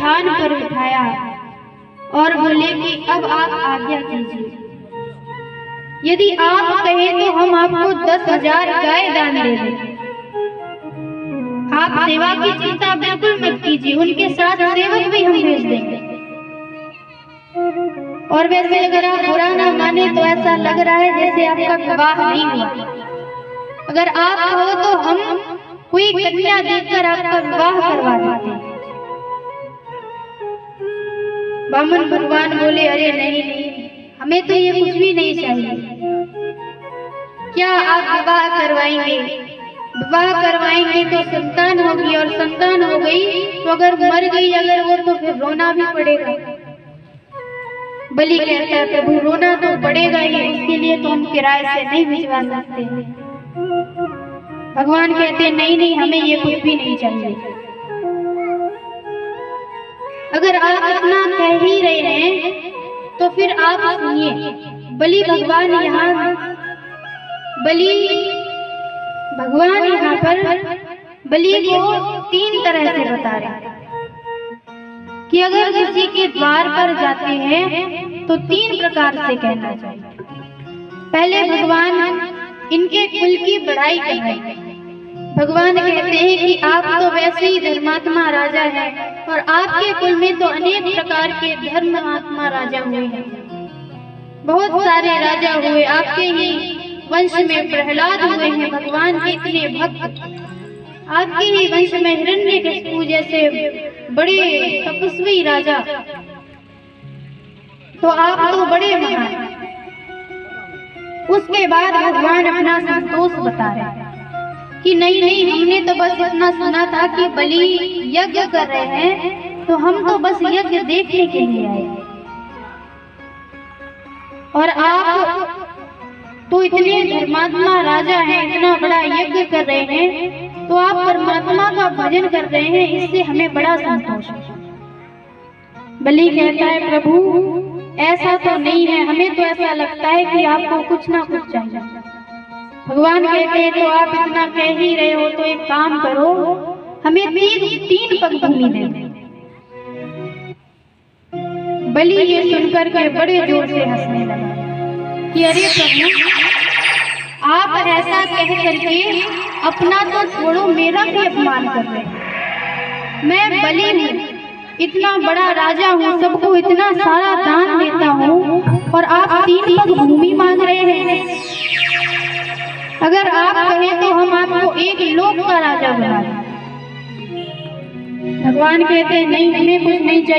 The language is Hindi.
थान पर बिठाया और बोले कि अब आप आज्ञा कीजिए, यदि आप कहें तो हम आपको 10,000 गाय दान दे दें। आप सेवा की चिंता बिल्कुल मत कीजिए, उनके साथ सेवक भी हम भेज देंगे। और वैसे अगर आप बुरा ना माने तो ऐसा लग रहा है जैसे आपका विवाह नहीं हुआ। अगर आप कहो तो हम कोई कन्या देकर आपका विवाह करवा देते हैं। बामन भगवान बोले, अरे नहीं नहीं, हमें तो ये कुछ भी नहीं चाहिए। क्या आप विवाह करवाएंगे? विवाह करवाएंगे तो संतान होगी, और संतान हो गई तो अगर मर गई अगर वो, तो फिर रोना भी पड़ेगा। बलि कहता है, प्रभु रोना तो पड़ेगा ही, इसके लिए तो हम किराए से नहीं भिजवा सकते। भगवान कहते नहीं नहीं, हमें ये कुछ भी नहीं चाहिए। अगर आप इतना कह ही रहे हैं तो फिर आप सुनिए। बलि भगवान यहाँ पर बलि को 3 तरह से बता रहे हैं कि अगर किसी के द्वार पर जाते हैं तो 3 प्रकार से कहना चाहिए। पहले भगवान इनके कुल की बढ़ाई करें। भगवान कहते हैं कि आप तो वैसे ही धर्मात्मा राजा हैं, और आपके कुल में तो अनेक प्रकार के धर्मात्मा राजा हुए हैं। बहुत सारे राजा हुए, आपके ही वंश में प्रहलाद हुए हैं, भगवान के इतने भक्त। आपके ही वंश में हिरण्यकशिपु जैसे बड़े तपस्वी राजा, तो आप तो बड़े महान। उसके बाद भगवान अपना संतोष बता रहे हैं कि नहीं नहीं, हमने तो बस इतना सुना था कि बलि यज्ञ कर रहे हैं, तो हम तो बस यज्ञ देखने के लिए आए। और आप तो इतने धर्मात्मा राजा हैं, इतना बड़ा यज्ञ कर रहे हैं, तो आप परमात्मा का भजन कर रहे हैं, इससे हमें बड़ा संतोष है। बलि कहता है, प्रभु ऐसा तो नहीं है, हमें तो ऐसा लगता है कि आपको कुछ ना कुछ चाहिए। भगवान कहते हैं, तो आप इतना कह ही रहे हो तो एक काम करो, हमें 3 पग भूमि दे दो। बलि ये सुनकर के बड़े जोर से हंसने लगा कि अरे प्रभु, आप ऐसा कह करके अपना तो छोड़ो, मेरा भी अपमान कर रहे हैं। मैं बलि हूँ, इतना बड़ा राजा हूँ, सबको इतना सारा दान देता हूँ, और आप 3 पग भूमि मांग रहे हैं। अगर आप कहें तो हम आपको 1 लोक का राजा बना दें। भगवान कहते हैं नहीं, हमें कुछ नहीं चाहिए।